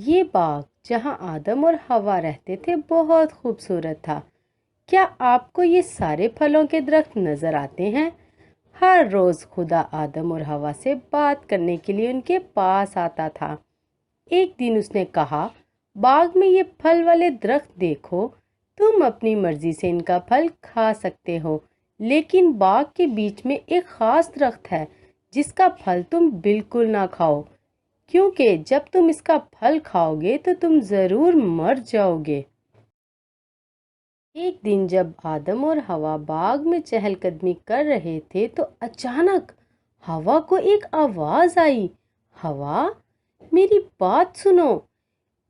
یہ باغ جہاں آدم اور حوا رہتے تھے بہت خوبصورت تھا۔ کیا آپ کو یہ سارے پھلوں کے درخت نظر آتے ہیں؟ ہر روز خدا آدم اور حوا سے بات کرنے کے لیے ان کے پاس آتا تھا۔ ایک دن اس نے کہا، باغ میں یہ پھل والے درخت دیکھو، تم اپنی مرضی سے ان کا پھل کھا سکتے ہو، لیکن باغ کے بیچ میں ایک خاص درخت ہے جس کا پھل تم بالکل نہ کھاؤ، کیونکہ جب تم اس کا پھل کھاؤ گے تو تم ضرور مر جاؤ گے۔ ایک دن جب آدم اور حوا باغ میں چہل قدمی کر رہے تھے تو اچانک حوا کو ایک آواز آئی، حوا، میری بات سنو،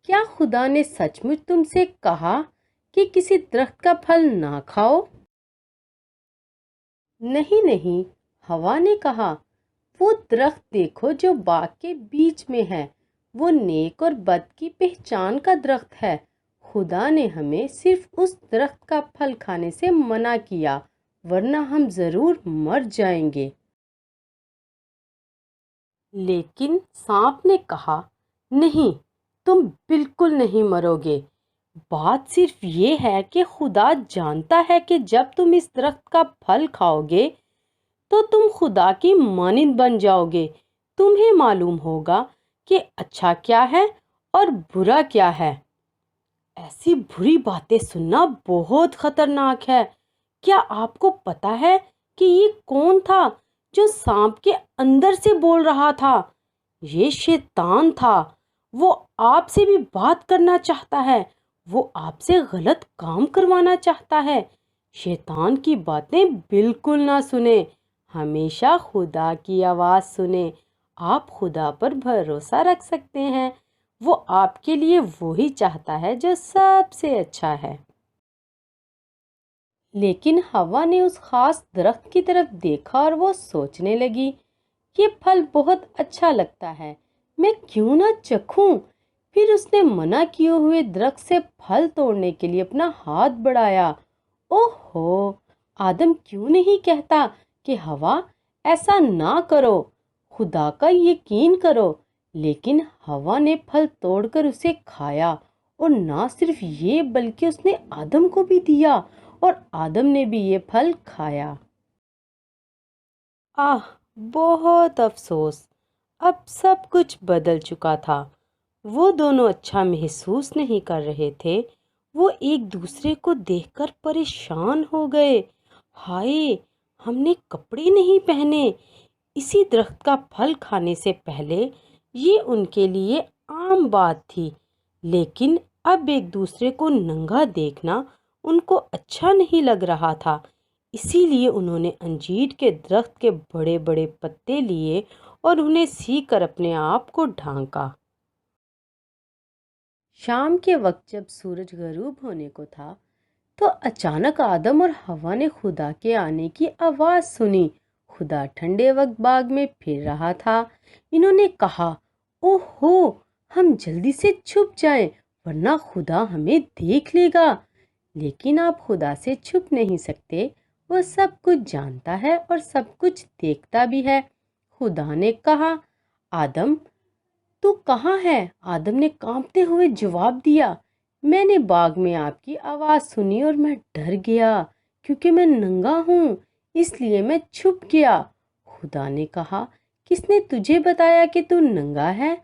کیا خدا نے سچ مچ تم سے کہا کہ کسی درخت کا پھل نہ کھاؤ؟ نہیں نہیں، حوا نے کہا، وہ درخت دیکھو جو باغ کے بیچ میں ہے، وہ نیک اور بد کی پہچان کا درخت ہے۔ خدا نے ہمیں صرف اس درخت کا پھل کھانے سے منع کیا، ورنہ ہم ضرور مر جائیں گے۔ لیکن سانپ نے کہا، نہیں، تم بالکل نہیں مرو گے۔ بات صرف یہ ہے کہ خدا جانتا ہے کہ جب تم اس درخت کا پھل کھاؤ گے تو تم خدا کی مانند بن جاؤ گے۔ تمہیں معلوم ہوگا کہ اچھا کیا ہے اور برا کیا ہے۔ ایسی بری باتیں سننا بہت خطرناک ہے۔ کیا آپ کو پتا ہے کہ یہ کون تھا جو سانپ کے اندر سے بول رہا تھا؟ یہ شیطان تھا۔ وہ آپ سے بھی بات کرنا چاہتا ہے، وہ آپ سے غلط کام کروانا چاہتا ہے۔ شیطان کی باتیں بالکل نہ سنیں، ہمیشہ خدا کی آواز سنیں۔ آپ خدا پر بھروسہ رکھ سکتے ہیں، وہ آپ کے لیے وہی چاہتا ہے جو سب سے اچھا ہے۔ لیکن حوا نے اس خاص درخت کی طرف دیکھا اور وہ سوچنے لگی، یہ پھل بہت اچھا لگتا ہے، میں کیوں نہ چکھوں؟ پھر اس نے منع کیے ہوئے درخت سے پھل توڑنے کے لیے اپنا ہاتھ بڑھایا۔ اوہ ہو، آدم کیوں نہیں کہتا کہ حوا ایسا نہ کرو، خدا کا یقین کرو؟ لیکن حوا نے پھل توڑ کر اسے کھایا، اور نہ صرف یہ بلکہ اس نے آدم کو بھی دیا، اور آدم نے بھی یہ پھل کھایا۔ بہت افسوس، اب سب کچھ بدل چکا تھا۔ وہ دونوں اچھا محسوس نہیں کر رہے تھے۔ وہ ایک دوسرے کو دیکھ کر پریشان ہو گئے۔ ہائے، ہم نے کپڑے نہیں پہنے۔ اسی درخت کا پھل کھانے سے پہلے یہ ان کے لیے عام بات تھی، لیکن اب ایک دوسرے کو ننگا دیکھنا ان کو اچھا نہیں لگ رہا تھا۔ اسی لیے انہوں نے انجیر کے درخت کے بڑے بڑے پتے لیے اور انہیں سی کر اپنے آپ کو ڈھانکا۔ شام کے وقت جب سورج غروب ہونے کو تھا تو اچانک آدم اور حوا نے خدا کے آنے کی آواز سنی۔ خدا ٹھنڈے وقت باغ میں پھر رہا تھا۔ انہوں نے کہا، اوہ ہو، ہم جلدی سے چھپ جائیں ورنہ خدا ہمیں دیکھ لے گا۔ لیکن آپ خدا سے چھپ نہیں سکتے، وہ سب کچھ جانتا ہے اور سب کچھ دیکھتا بھی ہے۔ خدا نے کہا، آدم، تو کہاں ہے؟ آدم نے کانپتے ہوئے جواب دیا، میں نے باغ میں آپ کی آواز سنی اور میں ڈر گیا، کیونکہ میں ننگا ہوں، اس لیے میں چھپ گیا۔ خدا نے کہا، کس نے تجھے بتایا کہ تو ننگا ہے؟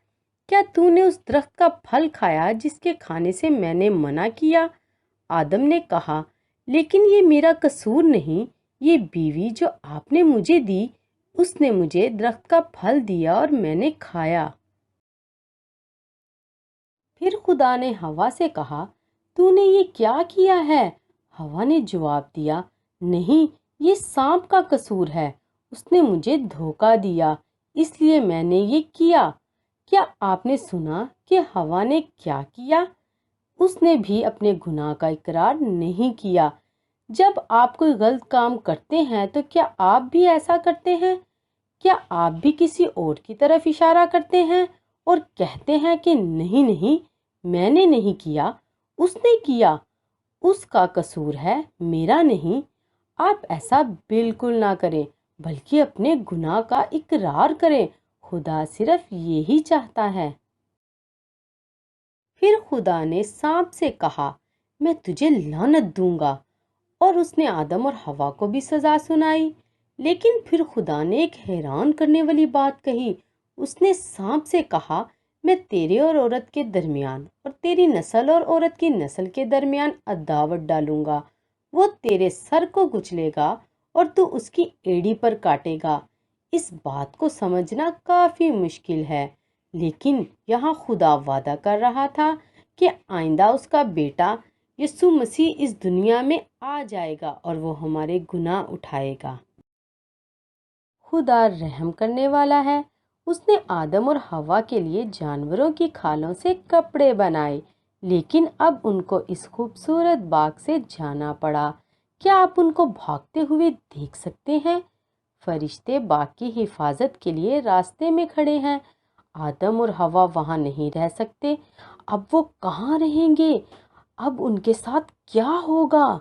کیا تو نے اس درخت کا پھل کھایا جس کے کھانے سے میں نے منع کیا؟ آدم نے کہا، لیکن یہ میرا قصور نہیں، یہ بیوی جو آپ نے مجھے دی، اس نے مجھے درخت کا پھل دیا اور میں نے کھایا۔ پھر خدا نے حوا سے کہا، تو نے یہ کیا کیا ہے؟ حوا نے جواب دیا، نہیں، یہ سانپ کا قصور ہے، اس نے مجھے دھوکہ دیا، اس لیے میں نے یہ کیا۔ کیا آپ نے سنا کہ حوا نے کیا کیا؟ اس نے بھی اپنے گناہ کا اقرار نہیں کیا۔ جب آپ کوئی غلط کام کرتے ہیں تو کیا آپ بھی ایسا کرتے ہیں؟ کیا آپ بھی کسی اور کی طرف اشارہ کرتے ہیں اور کہتے ہیں کہ نہیں نہیں، میں نے نہیں کیا، اس نے کیا، اس کا قصور ہے، میرا نہیں؟ آپ ایسا بالکل نہ کریں، بلکہ اپنے گناہ کا اقرار کریں۔ خدا صرف یہی چاہتا ہے۔ پھر خدا نے سانپ سے کہا، میں تجھے لعنت دوں گا، اور اس نے آدم اور حوا کو بھی سزا سنائی۔ لیکن پھر خدا نے ایک حیران کرنے والی بات کہی۔ اس نے سانپ سے کہا، میں تیرے اور عورت کے درمیان اور تیری نسل اور عورت کی نسل کے درمیان عداوت ڈالوں گا۔ وہ تیرے سر کو کچلے گا اور تو اس کی ایڑی پر کاٹے گا۔ اس بات کو سمجھنا کافی مشکل ہے، لیکن یہاں خدا وعدہ کر رہا تھا کہ آئندہ اس کا بیٹا یسوع مسیح اس دنیا میں آ جائے گا اور وہ ہمارے گناہ اٹھائے گا۔ خدا رحم کرنے والا ہے۔ اس نے آدم اور حوا کے لیے جانوروں کی کھالوں سے کپڑے بنائے، لیکن اب ان کو اس خوبصورت باغ سے جانا پڑا۔ کیا آپ ان کو بھاگتے ہوئے دیکھ سکتے ہیں؟ فرشتے باغ کی حفاظت کے لیے راستے میں کھڑے ہیں۔ آدم اور حوا وہاں نہیں رہ سکتے۔ اب وہ کہاں رہیں گے؟ اب ان کے ساتھ کیا ہوگا؟